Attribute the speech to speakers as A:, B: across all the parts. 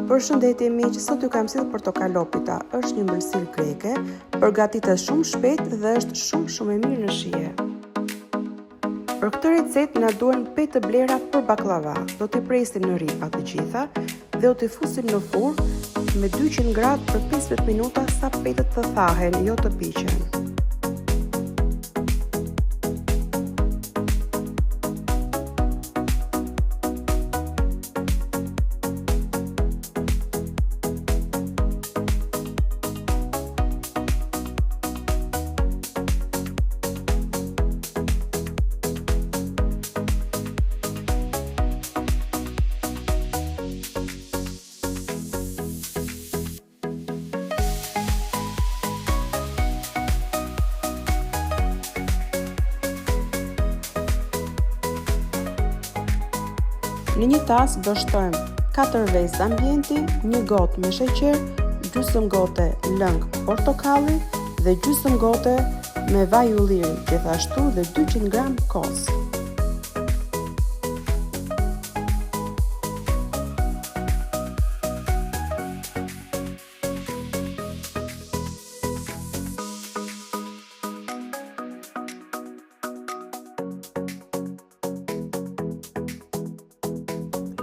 A: Përshëndetje miq, sot ju kam sjellë portokallopita. Është një ëmbëlsirë greke, përgatitet shumë shpejt dhe është shumë e mirë në shije. Për këtë recetë na duhen 5 të blera për baklava. Do t'i presim në ripa të gjitha dhe do t'i fusim në furrë me 200 gradë për 15 minuta sa petët të thahen, jo të piqen. Në një tas do shtojmë 4 vezë ambienti, 1 gotë me sheqer, gjysmë gote lëng portokalli dhe gjysmë gote me vaj ulliri, gjithashtu dhe 200 gram kos.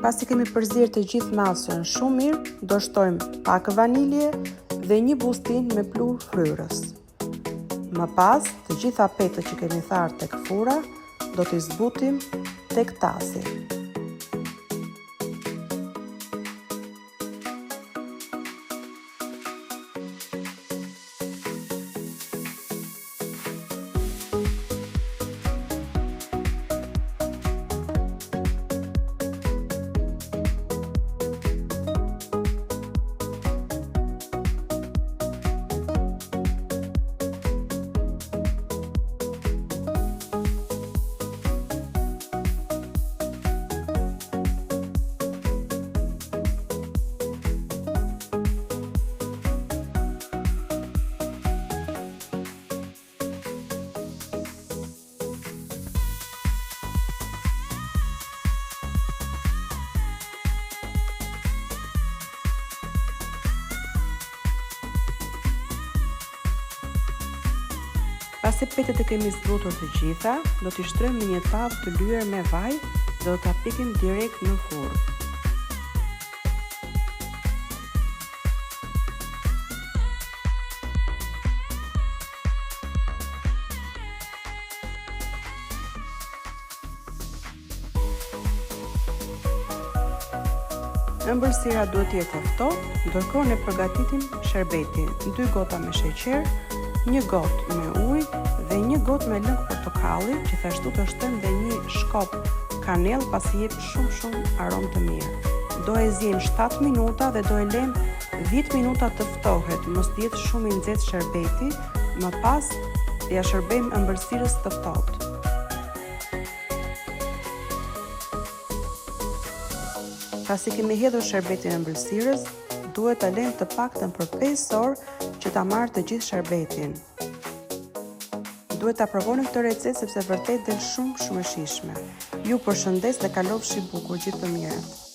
A: Pasi kemi përzirë të gjithë masën shumë mirë, do shtojmë pak vanilje dhe 1 bustin me pluhur fryrës. Më pas, të gjitha petët që kemi tharë tek fura, do t'i zbutim tek tasi. Pasi petët e kemi zbutur të gjitha, do t'i shtrojmë në një tavë të lyer me vaj dhe do t'a pikim direkt në furrë. Ëmbëlsira duhet të jetë e ftohtë, ndërkohë ne përgatitim sherbetin, 2 gota me sheqer, 1 gotë me ujë dhe 1 gotë me lëng portokalli, gjithashtu të shtojmë dhe 1 shkop kanellë pasi jep shumë aromë të mirë. Do e zjem 7 minuta dhe do e lëm 10 minuta të ftohet, mos të jetë shumë i nxehtë sherbeti, më pas ja shërbejmë ëmbëlsirës të ftohtë. Pasi kemi hedhur sherbetin e ëmbëlsirës, duhet ta lëmë të paktën për 5 orë që ta marrë të gjithë sherbetin. Duhet ta provoni këtë recetë sepse vërtet del shumë e shijshme. Ju përshëndes dhe kalofshi bukur, gjithë të mirë.